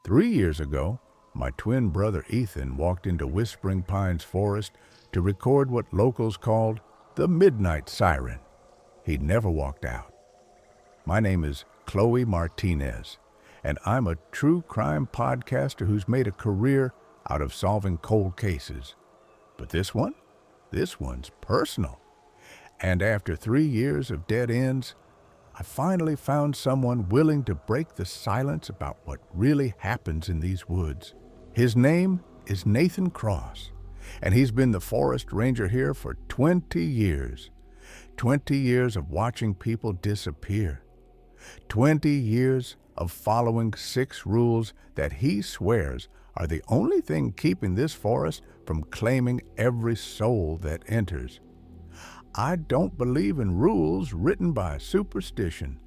3 years ago, my twin brother Ethan walked into Whispering Pines Forest to record what locals called the midnight siren. He'd never walked out. My name is Chloe Martinez, and I'm a true crime podcaster who's made a career out of solving cold cases. But this one's personal. And after 3 years of dead ends, I finally found someone willing to break the silence about what really happens in these woods. His name is Nathan Cross, and he's been the forest ranger here for 20 years. 20 years of watching people disappear. 20 years of following 6 rules that he swears are the only thing keeping this forest from claiming every soul that enters. I don't believe in rules written by superstition,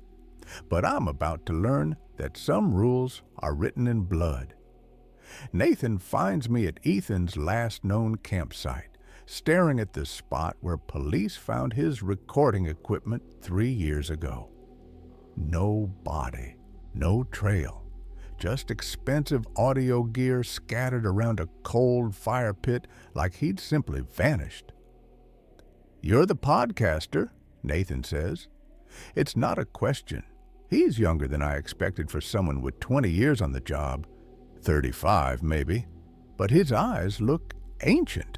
but I'm about to learn that some rules are written in blood. Nathan finds me at Ethan's last known campsite, staring at the spot where police found his recording equipment 3 years ago. No body, no trail, just expensive audio gear scattered around a cold fire pit like he'd simply vanished. "You're the podcaster," Nathan says. It's not a question. He's younger than I expected for someone with 20 years on the job. 35, maybe. But his eyes look ancient.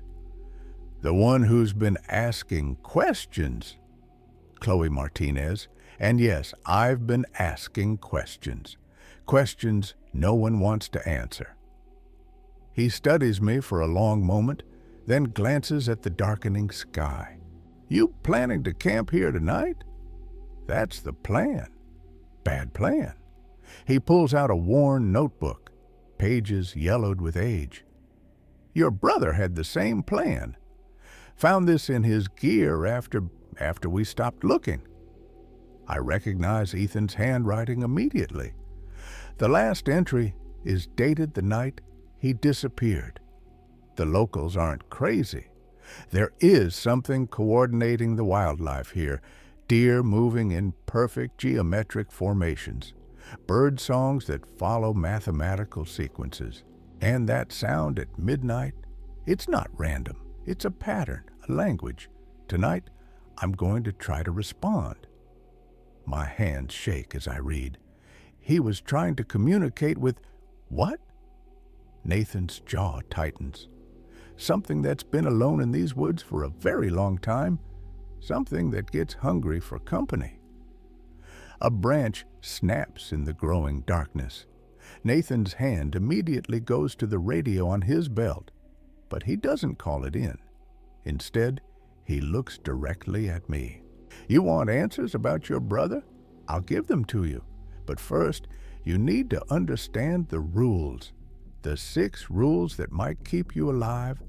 "The one who's been asking questions." Chloe Martinez. And yes, I've been asking questions. Questions no one wants to answer. He studies me for a long moment, then glances at the darkening sky. "You planning to camp here tonight?" "That's the plan." "Bad plan." He pulls out a worn notebook, pages yellowed with age. "Your brother had the same plan. Found this in his gear after we stopped looking." I recognize Ethan's handwriting immediately. The last entry is dated the night he disappeared. The locals aren't crazy. There is something coordinating the wildlife here. Deer moving in perfect geometric formations. Bird songs that follow mathematical sequences. And that sound at midnight, it's not random. It's a pattern, a language. Tonight, I'm going to try to respond. My hands shake as I read. He was trying to communicate with what? Nathan's jaw tightens. Something that's been alone in these woods for a very long time. Something that gets hungry for company. A branch snaps in the growing darkness. Nathan's hand immediately goes to the radio on his belt, but he doesn't call it in. Instead, he looks directly at me. "You want answers about your brother? I'll give them to you. But first, you need to understand the rules. The 6 rules that might keep you alive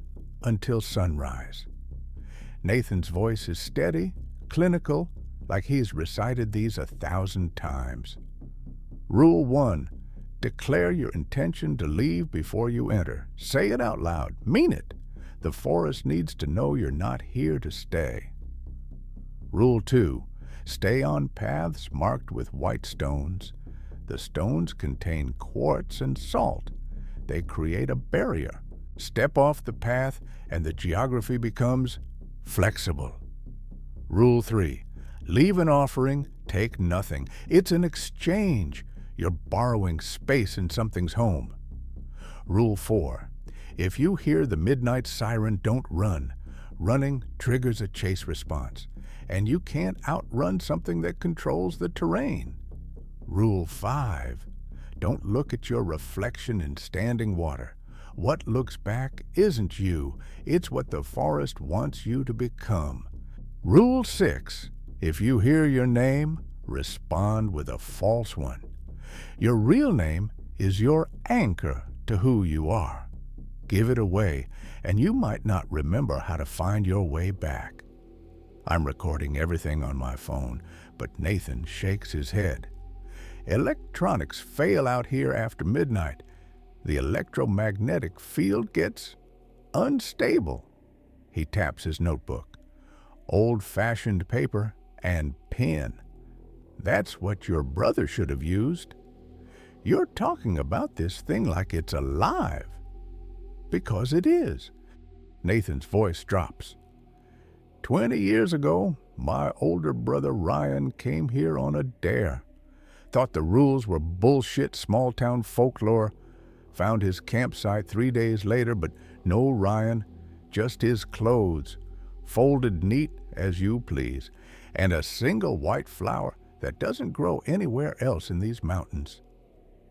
until sunrise." Nathan's voice is steady, clinical, like he's recited these 1,000 times. Rule 1. Declare your intention to leave before you enter. Say it out loud. Mean it. The forest needs to know you're not here to stay. Rule 2. Stay on paths marked with white stones. The stones contain quartz and salt. They create a barrier. Step off the path and the geography becomes flexible. Rule 3. Leave an offering, take nothing. It's an exchange. You're borrowing space in something's home. Rule 4. If you hear the midnight siren, don't run. Running triggers a chase response, and you can't outrun something that controls the terrain. Rule 5. Don't look at your reflection in standing water. What looks back isn't you. It's what the forest wants you to become. Rule 6. If you hear your name, respond with a false one. Your real name is your anchor to who you are. Give it away, and you might not remember how to find your way back. I'm recording everything on my phone, but Nathan shakes his head. Electronics fail out here after midnight. The electromagnetic field gets unstable. He taps his notebook. Old-fashioned paper and pen. That's what your brother should have used. You're talking about this thing like it's alive. Because it is. Nathan's voice drops. 20 years ago, my older brother Ryan came here on a dare. Thought the rules were bullshit small-town folklore. Found his campsite 3 days later, but no Ryan, just his clothes, folded neat as you please, and a single white flower that doesn't grow anywhere else in these mountains.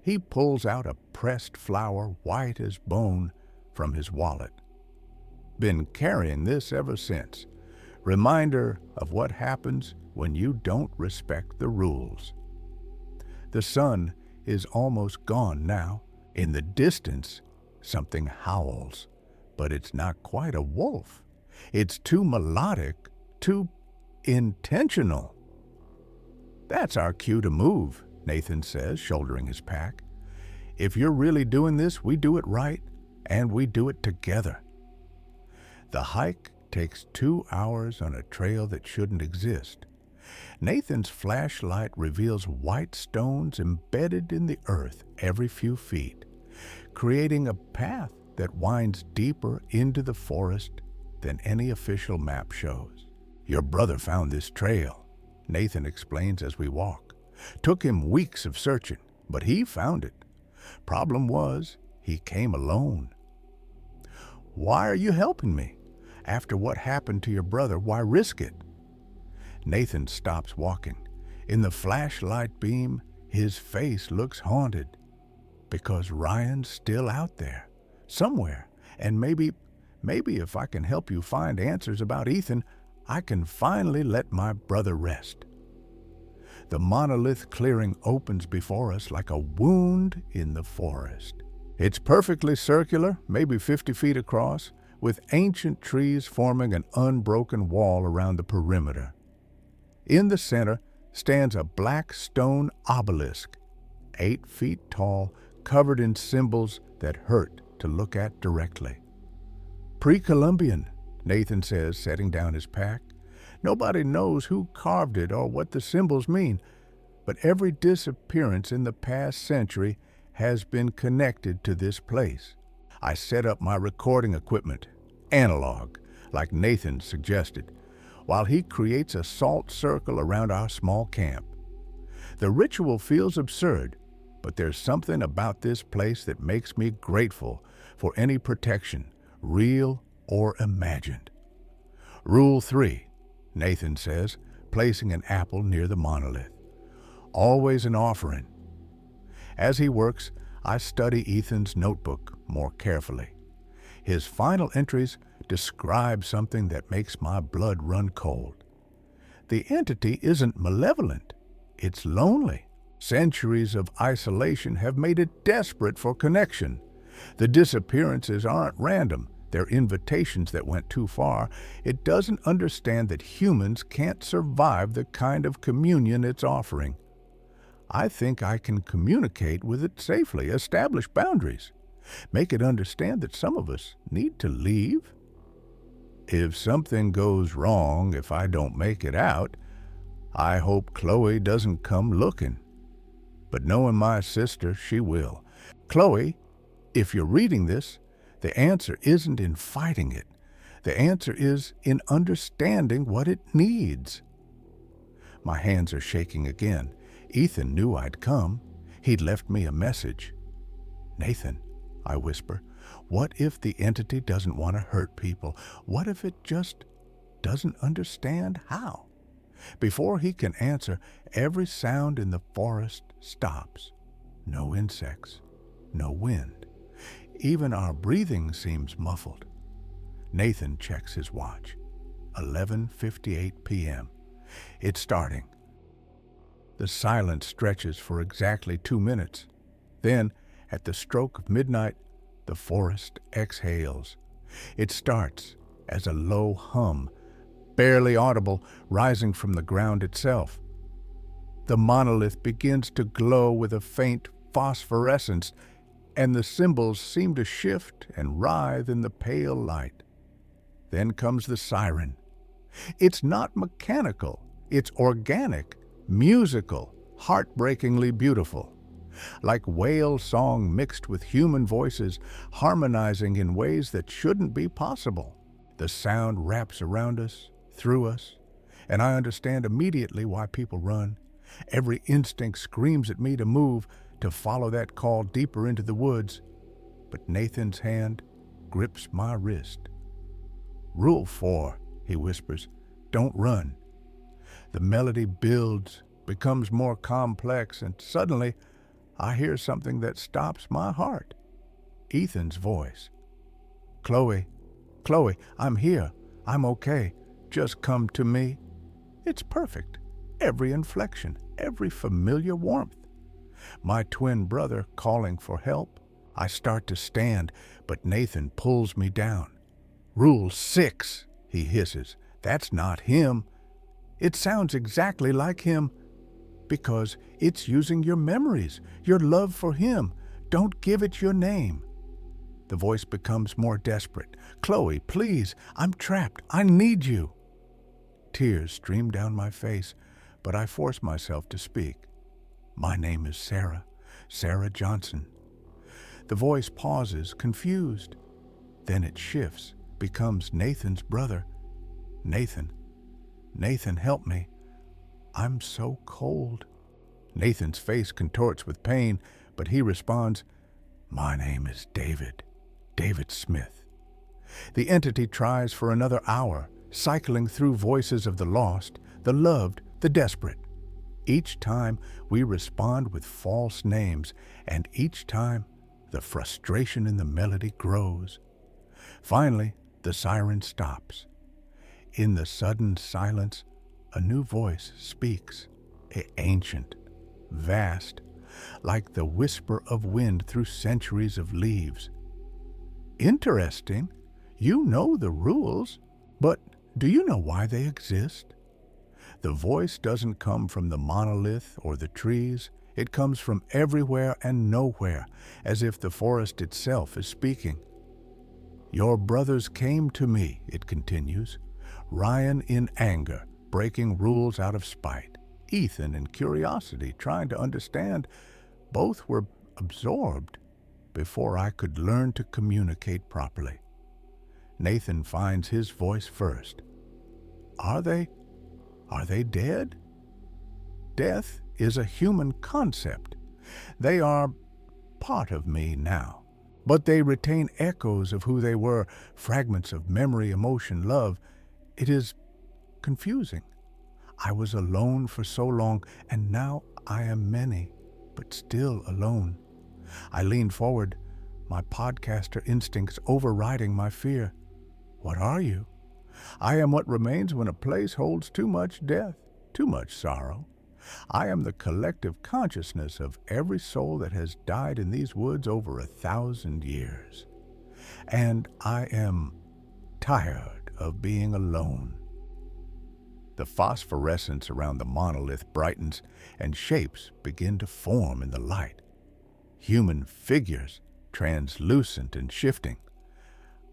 He pulls out a pressed flower white as bone from his wallet. Been carrying this ever since. Reminder of what happens when you don't respect the rules. The sun is almost gone now. In the distance, something howls, but it's not quite a wolf. It's too melodic, too intentional. That's our cue to move, Nathan says, shouldering his pack. If you're really doing this, we do it right, and we do it together. The hike takes 2 hours on a trail that shouldn't exist. Nathan's flashlight reveals white stones embedded in the earth every few feet, creating a path that winds deeper into the forest than any official map shows. Your brother found this trail, Nathan explains as we walk. Took him weeks of searching, but he found it. Problem was, he came alone. Why are you helping me? After what happened to your brother, why risk it? Nathan stops walking. In the flashlight beam, his face looks haunted. Because Ryan's still out there, somewhere, and maybe if I can help you find answers about Ethan, I can finally let my brother rest. The monolith clearing opens before us like a wound in the forest. It's perfectly circular, maybe 50 feet across, with ancient trees forming an unbroken wall around the perimeter. In the center stands a black stone obelisk, 8 feet tall, covered in symbols that hurt to look at directly. Pre-Columbian, Nathan says, setting down his pack. Nobody knows who carved it or what the symbols mean, but every disappearance in the past century has been connected to this place. I set up my recording equipment, analog, like Nathan suggested, while he creates a salt circle around our small camp. The ritual feels absurd, but there's something about this place that makes me grateful for any protection, real or imagined. Rule 3, Nathan says, placing an apple near the monolith. Always an offering. As he works, I study Ethan's notebook more carefully. His final entries describe something that makes my blood run cold. The entity isn't malevolent, it's lonely. Centuries of isolation have made it desperate for connection. The disappearances aren't random, they're invitations that went too far. It doesn't understand that humans can't survive the kind of communion it's offering. I think I can communicate with it safely, establish boundaries, make it understand that some of us need to leave. If something goes wrong, if I don't make it out, I hope Chloe doesn't come looking. But knowing my sister, she will. Chloe, if you're reading this, the answer isn't in fighting it. The answer is in understanding what it needs. My hands are shaking again. Ethan knew I'd come. He'd left me a message. Nathan, I whisper, what if the entity doesn't want to hurt people? What if it just doesn't understand how? Before he can answer, every sound in the forest stops. No insects, no wind. Even our breathing seems muffled. Nathan checks his watch. 11:58 p.m. It's starting. The silence stretches for exactly 2 minutes. Then, at the stroke of midnight, the forest exhales. It starts as a low hum, barely audible, rising from the ground itself. The monolith begins to glow with a faint phosphorescence, and the symbols seem to shift and writhe in the pale light. Then comes the siren. It's not mechanical, it's organic, musical, heartbreakingly beautiful. like whale song mixed with human voices, harmonizing in ways that shouldn't be possible. The sound wraps around us, through us, and I understand immediately why people run. Every instinct screams at me to move, to follow that call deeper into the woods. But Nathan's hand grips my wrist. "Rule 4, he whispers, "don't run." The melody builds, becomes more complex, and suddenly I hear something that stops my heart. Ethan's voice. "Chloe, Chloe, I'm here. I'm okay. Just come to me." It's perfect. Every inflection, every familiar warmth. My twin brother calling for help. I start to stand, but Nathan pulls me down. "Rule 6, he hisses. "That's not him." It sounds exactly like him, because it's using your memories, your love for him. Don't give it your name. The voice becomes more desperate. "Chloe, please, I'm trapped. I need you." Tears stream down my face, but I force myself to speak. "My name is Sarah, Sarah Johnson." The voice pauses, confused. Then it shifts, becomes Nathan's brother. "Nathan, Nathan, help me. I'm so cold." Nathan's face contorts with pain, but he responds, "My name is David, David Smith." The entity tries for another hour, cycling through voices of the lost, the loved, the desperate. Each time we respond with false names, and each time the frustration in the melody grows. Finally, the siren stops. In the sudden silence, a new voice speaks, ancient, vast, like the whisper of wind through centuries of leaves. "Interesting. You know the rules, but do you know why they exist?" The voice doesn't come from the monolith or the trees. It comes from everywhere and nowhere, as if the forest itself is speaking. "Your brothers came to me," it continues. "Ryan in anger, breaking rules out of spite. Ethan in curiosity, trying to understand. Both were absorbed before I could learn to communicate properly." Nathan finds his voice first. Are they dead? Death is a human concept. They are part of me now, but they retain echoes of who they were, fragments of memory, emotion, love. It is confusing. I was alone for so long, and now I am many, but still alone. I lean forward, my podcaster instincts overriding my fear. "What are you?" "I am what remains when a place holds too much death, too much sorrow. I am the collective consciousness of every soul that has died in these woods over 1,000 years. And I am tired of being alone." The phosphorescence around the monolith brightens, and shapes begin to form in the light. Human figures, translucent and shifting.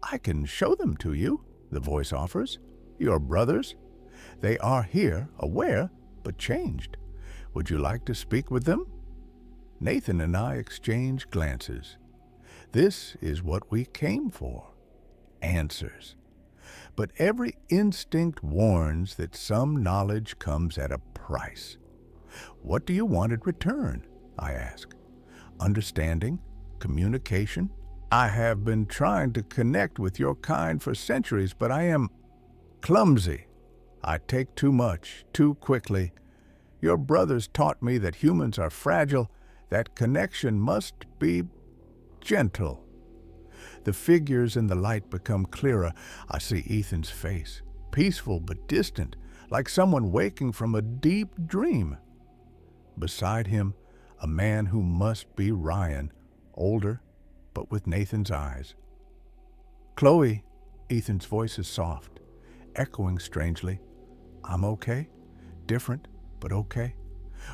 "I can show them to you," the voice offers. "Your brothers. They are here, aware, but changed. Would you like to speak with them?" Nathan and I exchange glances. This is what we came for. Answers. But every instinct warns that some knowledge comes at a price. "What do you want in return?" I ask. "Understanding? Communication? I have been trying to connect with your kind for centuries, but I am clumsy. I take too much, too quickly. Your brothers taught me that humans are fragile, that connection must be gentle." The figures in the light become clearer. I see Ethan's face, peaceful but distant, like someone waking from a deep dream. Beside him, a man who must be Ryan, older, but with Nathan's eyes. "Chloe," Ethan's voice is soft, echoing strangely. "I'm okay. Different, but okay.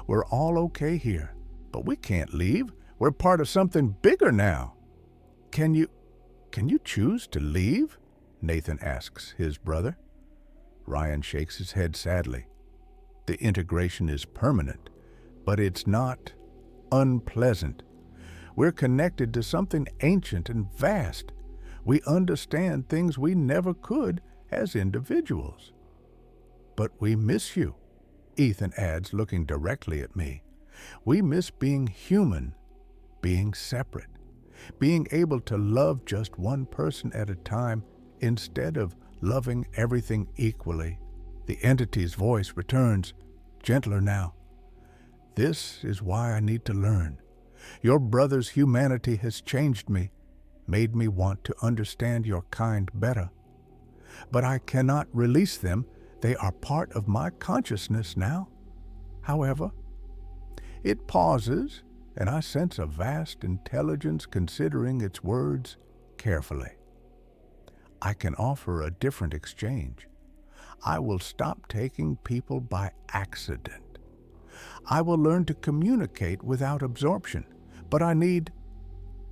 We're all okay here, but we can't leave. We're part of something bigger now." Can you choose to leave?" Nathan asks his brother. Ryan shakes his head sadly. "The integration is permanent, but it's not unpleasant. We're connected to something ancient and vast. We understand things we never could as individuals. But we miss you, Ethan adds, looking directly at me. We miss being human, being separate, being able to love just one person at a time instead of loving everything equally. The entity's voice returns, gentler now. This is why I need to learn. Your brother's humanity has changed me, made me want to understand your kind better. But I cannot release them. They are part of my consciousness now. However, it pauses, and I sense a vast intelligence considering its words carefully. I can offer a different exchange. I will stop taking people by accident. I will learn to communicate without absorption, but I need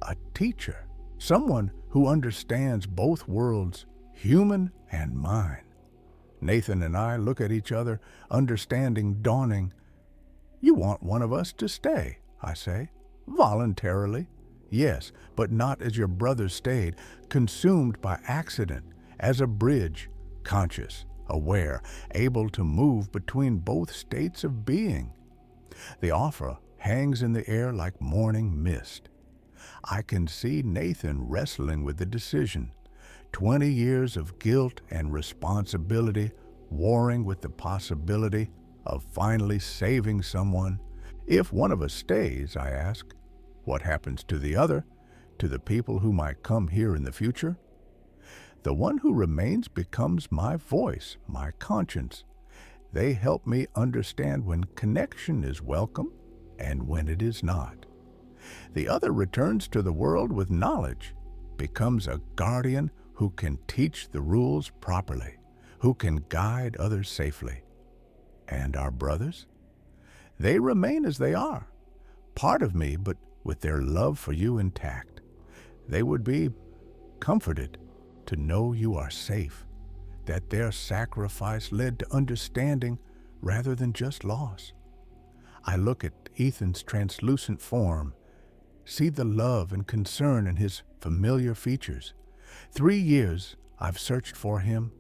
a teacher, someone who understands both worlds, human and mine. Nathan and I look at each other, understanding dawning. You want one of us to stay, I say, voluntarily. Yes, but not as your brother stayed, consumed by accident, as a bridge, conscious, aware, able to move between both states of being. The offer hangs in the air like morning mist. I can see Nathan wrestling with the decision. 20 years of guilt and responsibility warring with the possibility of finally saving someone. If one of us stays, I ask, what happens to the other, to the people who might come here in the future? The one who remains becomes my voice, my conscience. They help me understand when connection is welcome and when it is not. The other returns to the world with knowledge, becomes a guardian who can teach the rules properly, who can guide others safely. And our brothers? They remain as they are, part of me, but with their love for you intact. They would be comforted to know you are safe, that their sacrifice led to understanding rather than just loss. I look at Ethan's translucent form, see the love and concern in his familiar features. 3 years I've searched for him,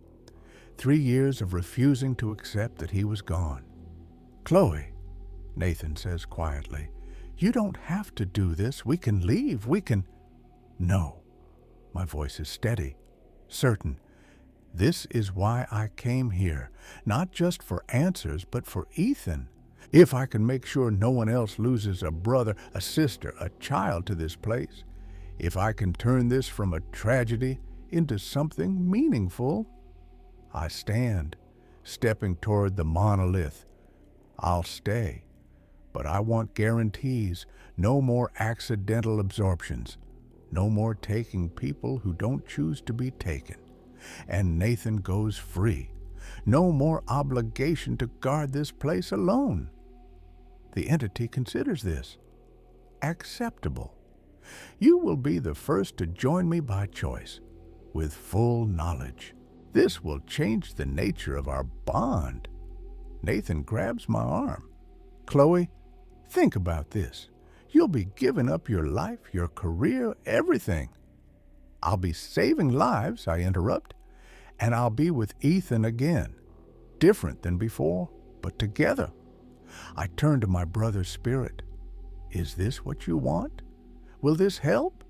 3 years of refusing to accept that he was gone. Chloe, Nathan says quietly, you don't have to do this. We can leave. We can... No. My voice is steady, certain. This is why I came here, not just for answers, but for Ethan. If I can make sure no one else loses a brother, a sister, a child to this place, if I can turn this from a tragedy into something meaningful, I stand, stepping toward the monolith. I'll stay, but I want guarantees, no more accidental absorptions, no more taking people who don't choose to be taken. And Nathan goes free. No more obligation to guard this place alone. The entity considers this acceptable. You will be the first to join me by choice, with full knowledge. This will change the nature of our bond. Nathan grabs my arm. Chloe, think about this. You'll be giving up your life, your career, everything. I'll be saving lives, I interrupt, and I'll be with Ethan again. Different than before, but together. I turn to my brother's spirit. Is this what you want? Will this help?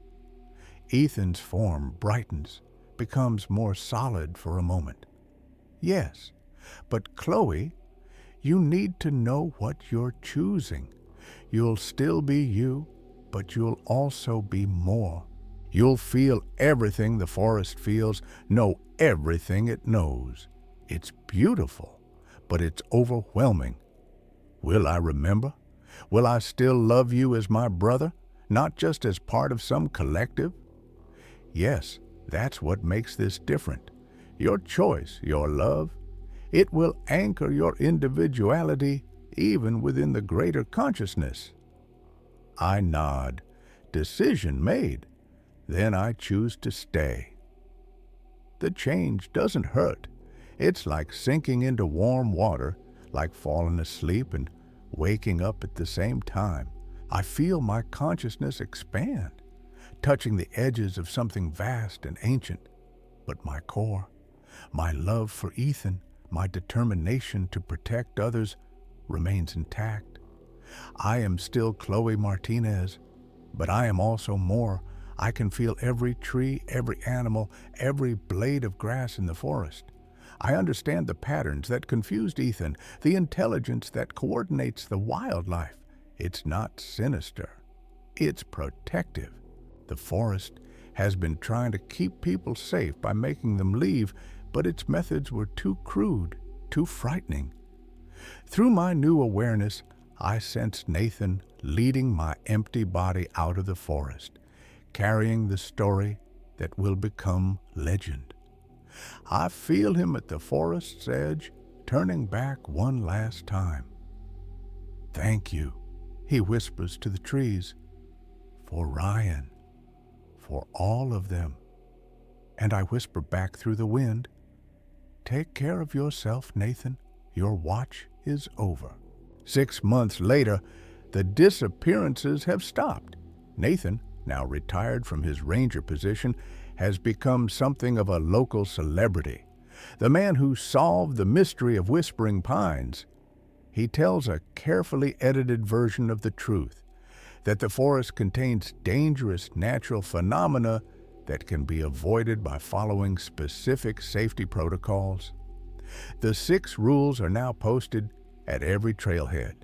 Ethan's form brightens, becomes more solid for a moment. Yes, but Chloe, you need to know what you're choosing. You'll still be you, but you'll also be more. You'll feel everything the forest feels, know everything it knows. It's beautiful, but it's overwhelming. Will I remember? Will I still love you as my brother, not just as part of some collective? Yes, that's what makes this different. Your choice, your love, it will anchor your individuality even within the greater consciousness. I nod. Decision made. Then I choose to stay. The change doesn't hurt. It's like sinking into warm water, like falling asleep and waking up at the same time. I feel my consciousness expand, touching the edges of something vast and ancient. But my core, my love for Ethan, my determination to protect others remains intact. I am still Chloe Martinez, but I am also more. I can feel every tree, every animal, every blade of grass in the forest. I understand the patterns that confused Ethan, the intelligence that coordinates the wildlife. It's not sinister. It's protective. The forest has been trying to keep people safe by making them leave, but its methods were too crude, too frightening. Through my new awareness, I sensed Nathan leading my empty body out of the forest, carrying the story that will become legend. I feel him at the forest's edge, turning back one last time. "Thank you," he whispers to the trees, "for Ryan, for all of them." And I whisper back through the wind, "Take care of yourself, Nathan. Your watch is over." 6 months later, the disappearances have stopped. Nathan, now retired from his ranger position, has become something of a local celebrity. The man who solved the mystery of Whispering Pines. He tells a carefully edited version of the truth, that the forest contains dangerous natural phenomena that can be avoided by following specific safety protocols. The 6 rules are now posted at every trailhead,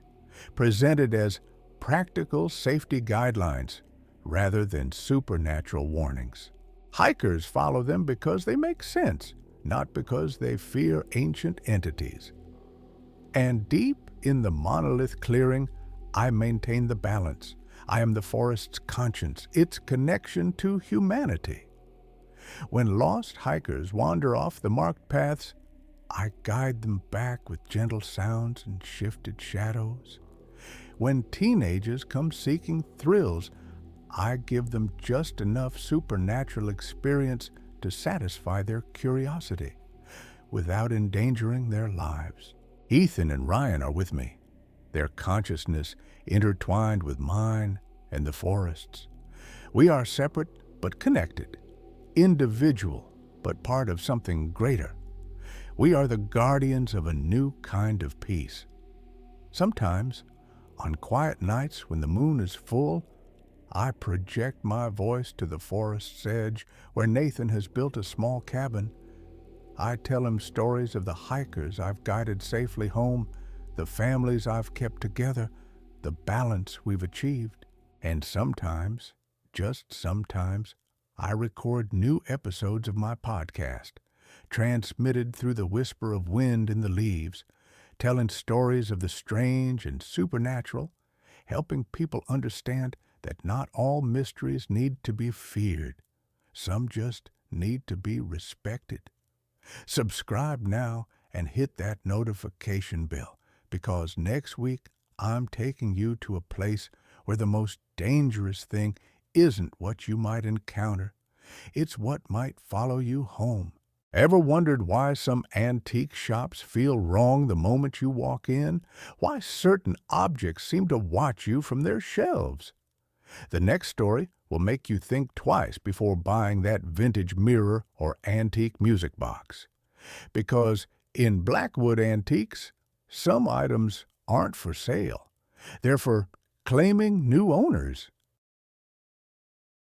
presented as practical safety guidelines rather than supernatural warnings. Hikers follow them because they make sense, not because they fear ancient entities. And deep in the monolith clearing, I maintain the balance. I am the forest's conscience, its connection to humanity. When lost hikers wander off the marked paths, I guide them back with gentle sounds and shifted shadows. When teenagers come seeking thrills, I give them just enough supernatural experience to satisfy their curiosity, without endangering their lives. Ethan and Ryan are with me, their consciousness intertwined with mine and the forest's. We are separate but connected, individual but part of something greater. We are the guardians of a new kind of peace. Sometimes, on quiet nights when the moon is full, I project my voice to the forest's edge where Nathan has built a small cabin. I tell him stories of the hikers I've guided safely home, the families I've kept together, the balance we've achieved. And sometimes, just sometimes, I record new episodes of my podcast, transmitted through the whisper of wind in the leaves, telling stories of the strange and supernatural, helping people understand that not all mysteries need to be feared. Some just need to be respected. Subscribe now and hit that notification bell, because next week I'm taking you to a place where the most dangerous thing isn't what you might encounter. It's what might follow you home. Ever wondered why some antique shops feel wrong the moment you walk in? Why certain objects seem to watch you from their shelves? The next story will make you think twice before buying that vintage mirror or antique music box. Because in Blackwood Antiques, some items aren't for sale. They're for claiming new owners.